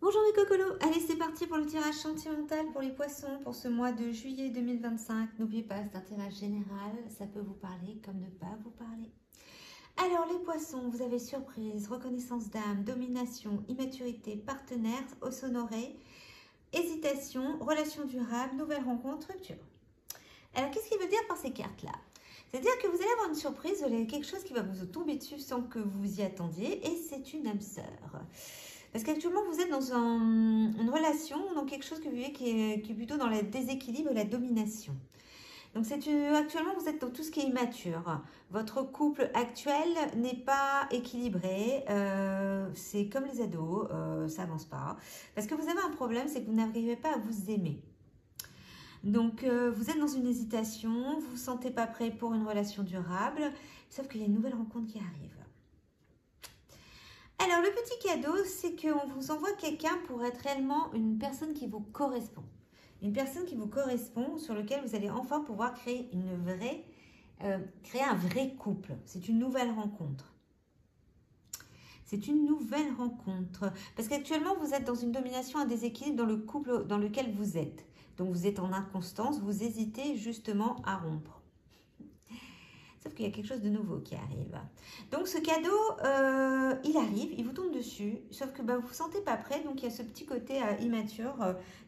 Bonjour mes cocolos, allez c'est parti pour le tirage sentimental pour les poissons pour ce mois de juillet 2025. N'oubliez pas, c'est un tirage général, ça peut vous parler comme ne pas vous parler. Alors les poissons, vous avez surprise, reconnaissance d'âme, domination, immaturité, partenaire, os honoré, hésitation, relation durable, nouvelle rencontre, rupture. Alors qu'est-ce qu'il veut dire par ces cartes-là? C'est-à-dire que vous allez avoir une surprise, vous avez quelque chose qui va vous tomber dessus sans que vous y attendiez et c'est une âme sœur. Parce qu'actuellement, vous êtes dans une relation, dans quelque chose que vous vivez qui est plutôt dans le déséquilibre et la domination. Donc, actuellement, vous êtes dans tout ce qui est immature. Votre couple actuel n'est pas équilibré. C'est comme les ados, ça avance pas. Parce que vous avez un problème, c'est que vous n'arrivez pas à vous aimer. Donc, vous êtes dans une hésitation, vous ne vous sentez pas prêt pour une relation durable, sauf qu'il y a une nouvelle rencontre qui arrive. Alors, le petit cadeau, c'est qu'on vous envoie quelqu'un pour être réellement une personne qui vous correspond. Une personne qui vous correspond, sur lequel vous allez enfin pouvoir créer créer un vrai couple. C'est une nouvelle rencontre. C'est une nouvelle rencontre. Parce qu'actuellement, vous êtes dans une domination, un déséquilibre dans le couple dans lequel vous êtes. Donc, vous êtes en inconstance, vous hésitez justement à rompre. Sauf qu'il y a quelque chose de nouveau qui arrive. Donc, ce cadeau, il arrive, il vous tombe dessus. Sauf que vous ne vous sentez pas prêt. Donc, il y a ce petit côté immature,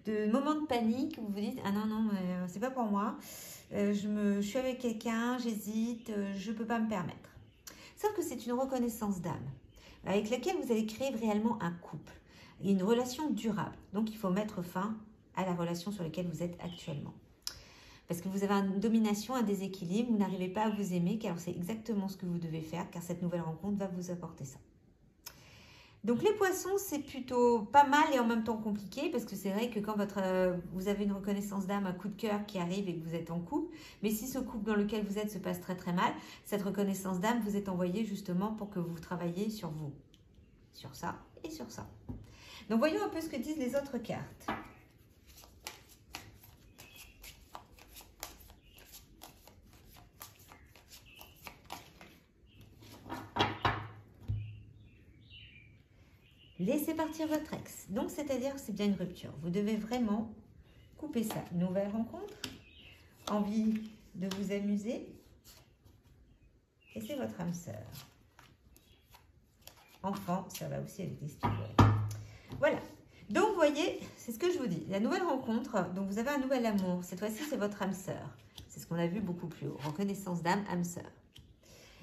de moment de panique où vous vous dites « Ah non, non, c'est pas pour moi. Je suis avec quelqu'un, j'hésite, je ne peux pas me permettre. » Sauf que c'est une reconnaissance d'âme avec laquelle vous allez créer réellement un couple. Et une relation durable. Donc, il faut mettre fin à la relation sur laquelle vous êtes actuellement. Parce que vous avez une domination, un déséquilibre, vous n'arrivez pas à vous aimer, car c'est exactement ce que vous devez faire, car cette nouvelle rencontre va vous apporter ça. Donc les poissons, c'est plutôt pas mal et en même temps compliqué, parce que c'est vrai que quand vous avez une reconnaissance d'âme, un coup de cœur qui arrive et que vous êtes en couple, mais si ce couple dans lequel vous êtes se passe très très mal, cette reconnaissance d'âme vous est envoyée justement pour que vous travailliez sur vous, sur ça et sur ça. Donc voyons un peu ce que disent les autres cartes. Laissez partir votre ex. Donc, c'est-à-dire que c'est bien une rupture. Vous devez vraiment couper ça. Nouvelle rencontre, envie de vous amuser. Et c'est votre âme sœur. Enfant, ça va aussi avec des spirituels. Voilà. Donc, vous voyez, c'est ce que je vous dis. La nouvelle rencontre, donc vous avez un nouvel amour. Cette fois-ci, c'est votre âme sœur. C'est ce qu'on a vu beaucoup plus haut. Reconnaissance d'âme, âme sœur.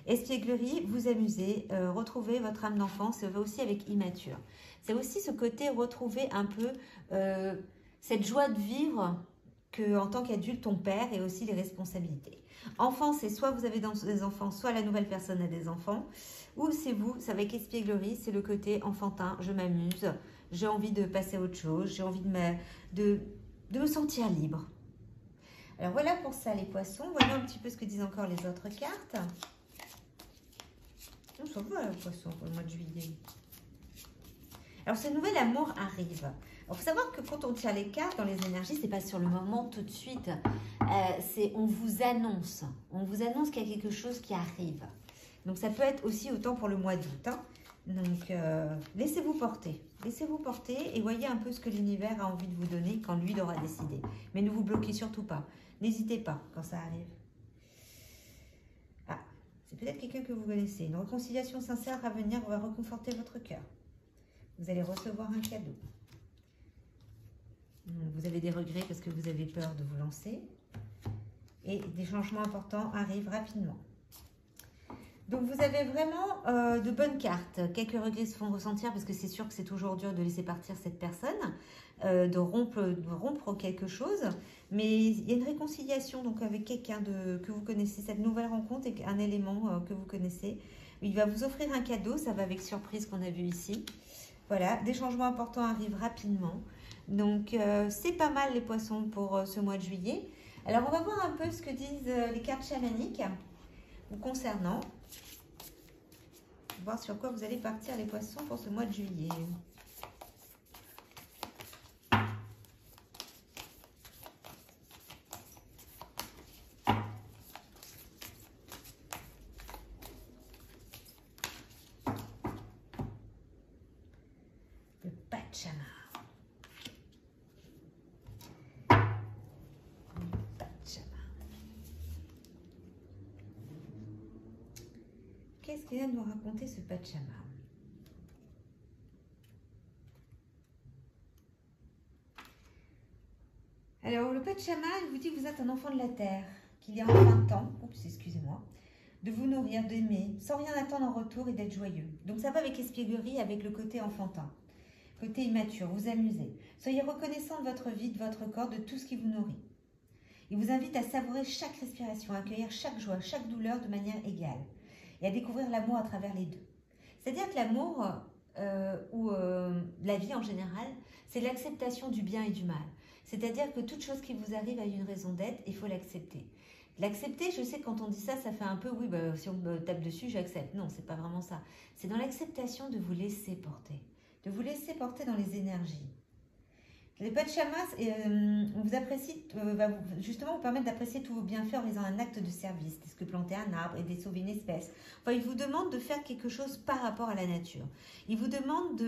Espièglerie, vous amusez, retrouvez votre âme d'enfant, ça va aussi avec immature. C'est aussi ce côté retrouver un peu cette joie de vivre qu'en tant qu'adulte on perd et aussi les responsabilités. Enfant, c'est soit vous avez des enfants, soit la nouvelle personne a des enfants, ou c'est vous, c'est avec espièglerie, c'est le côté enfantin, je m'amuse, j'ai envie de passer à autre chose, j'ai envie de me sentir libre. Alors voilà pour ça les poissons, voyons un petit peu ce que disent encore les autres cartes. On s'en va, le poisson, pour le mois de juillet. Alors, ce nouvel amour arrive. Il faut savoir que quand on tire les cartes dans les énergies, ce n'est pas sur le moment tout de suite. On vous annonce. On vous annonce qu'il y a quelque chose qui arrive. Donc, ça peut être aussi autant pour le mois d'août. Hein. Donc, laissez-vous porter. Laissez-vous porter et voyez un peu ce que l'univers a envie de vous donner quand lui l'aura décidé. Mais ne vous bloquez surtout pas. N'hésitez pas quand ça arrive. C'est peut-être quelqu'un que vous connaissez. Une réconciliation sincère à venir va réconforter votre cœur. Vous allez recevoir un cadeau. Vous avez des regrets parce que vous avez peur de vous lancer. Et des changements importants arrivent rapidement. Donc, vous avez vraiment de bonnes cartes. Quelques regrets se font ressentir parce que c'est sûr que c'est toujours dur de laisser partir cette personne, de rompre quelque chose. Mais il y a une réconciliation donc avec quelqu'un que vous connaissez. Cette nouvelle rencontre est un élément que vous connaissez. Il va vous offrir un cadeau. Ça va avec surprise qu'on a vu ici. Voilà, des changements importants arrivent rapidement. Donc, c'est pas mal les poissons pour ce mois de juillet. Alors, on va voir un peu ce que disent les cartes chamaniques vous concernant. Voir sur quoi vous allez partir les poissons pour ce mois de juillet. Le Pachamama. qu'il vient de nous raconter ce Pachama? Alors, le Pachama, il vous dit que vous êtes un enfant de la terre, qu'il y a enfin temps, excusez-moi, de vous nourrir, d'aimer, sans rien attendre en retour et d'être joyeux. Donc, ça va avec l'espièglerie, avec le côté enfantin, côté immature, vous amusez. Soyez reconnaissant de votre vie, de votre corps, de tout ce qui vous nourrit. Il vous invite à savourer chaque respiration, à accueillir chaque joie, chaque douleur de manière égale et à découvrir l'amour à travers les deux. C'est-à-dire que l'amour, ou la vie en général, c'est l'acceptation du bien et du mal. C'est-à-dire que toute chose qui vous arrive a une raison d'être, il faut l'accepter. L'accepter, je sais que quand on dit ça, ça fait un peu, oui, bah, si on me tape dessus, j'accepte. Non, c'est pas vraiment ça. C'est dans l'acceptation de vous laisser porter, de vous laisser porter dans les énergies. Les Pachamas vous apprécie, va justement vous permettre d'apprécier tous vos bienfaits en faisant un acte de service, tel que planter un arbre, aider sauver une espèce. Enfin, il vous demande de faire quelque chose par rapport à la nature. Il vous demande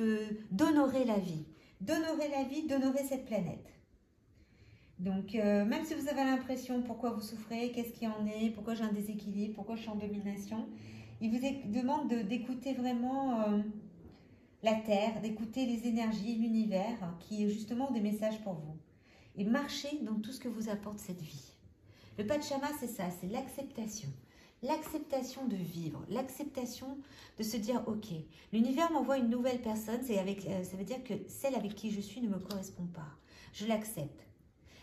d'honorer la vie, d'honorer cette planète. Donc, même si vous avez l'impression pourquoi vous souffrez, qu'est-ce qui en est, pourquoi j'ai un déséquilibre, pourquoi je suis en domination, il vous demande d'écouter vraiment la Terre, d'écouter les énergies, l'univers, qui est justement des messages pour vous. Et marcher dans tout ce que vous apporte cette vie. Le Pachama, c'est ça, c'est l'acceptation. L'acceptation de vivre, l'acceptation de se dire, ok, l'univers m'envoie une nouvelle personne, ça veut dire que celle avec qui je suis ne me correspond pas. Je l'accepte.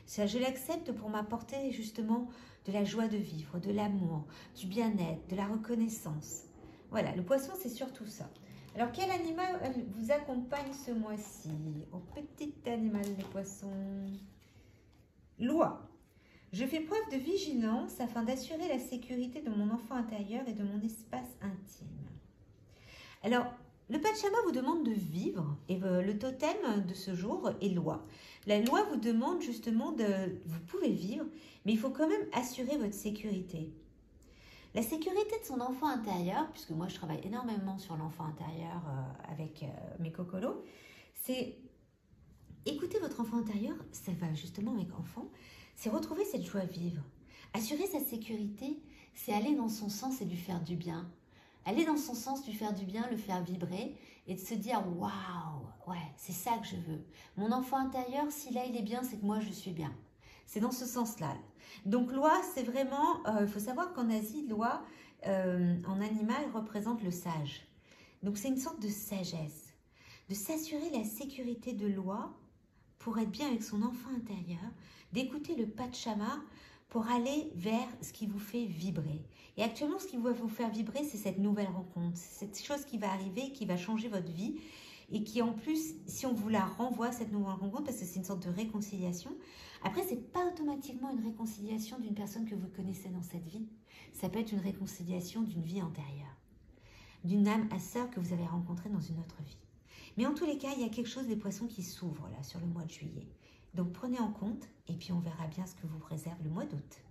Je l'accepte pour m'apporter justement de la joie de vivre, de l'amour, du bien-être, de la reconnaissance. Voilà, le poisson, c'est surtout ça. Alors, quel animal vous accompagne ce mois-ci? Oh, petit animal, les poissons. Loi. Je fais preuve de vigilance afin d'assurer la sécurité de mon enfant intérieur et de mon espace intime. Alors, le Pachama vous demande de vivre et le totem de ce jour est loi. La loi vous demande justement vous pouvez vivre, mais il faut quand même assurer votre sécurité. La sécurité de son enfant intérieur, puisque moi je travaille énormément sur l'enfant intérieur avec mes cocolos, c'est écouter votre enfant intérieur, ça va justement avec enfant, c'est retrouver cette joie vivre. Assurer sa sécurité, c'est aller dans son sens et lui faire du bien. Aller dans son sens, lui faire du bien, le faire vibrer et de se dire « Waouh, ouais, c'est ça que je veux. Mon enfant intérieur, si là il est bien, c'est que moi je suis bien. » C'est dans ce sens-là. Donc, loi, c'est vraiment... Il faut savoir qu'en Asie, loi, en animal, représente le sage. Donc, c'est une sorte de sagesse. De s'assurer la sécurité de loi pour être bien avec son enfant intérieur, d'écouter le Pachama pour aller vers ce qui vous fait vibrer. Et actuellement, ce qui va vous faire vibrer, c'est cette nouvelle rencontre. C'est cette chose qui va arriver, qui va changer votre vie et qui, en plus, si on vous la renvoie, cette nouvelle rencontre, parce que c'est une sorte de réconciliation. Après, ce n'est pas automatiquement une réconciliation d'une personne que vous connaissez dans cette vie. Ça peut être une réconciliation d'une vie antérieure, d'une âme à sœur que vous avez rencontrée dans une autre vie. Mais en tous les cas, il y a quelque chose des poissons qui s'ouvre là sur le mois de juillet. Donc prenez en compte et puis on verra bien ce que vous réserve le mois d'août.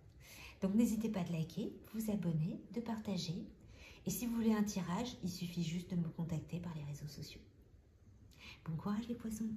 Donc n'hésitez pas de liker, vous abonner, de partager. Et si vous voulez un tirage, il suffit juste de me contacter par les réseaux sociaux. Bon courage les poissons!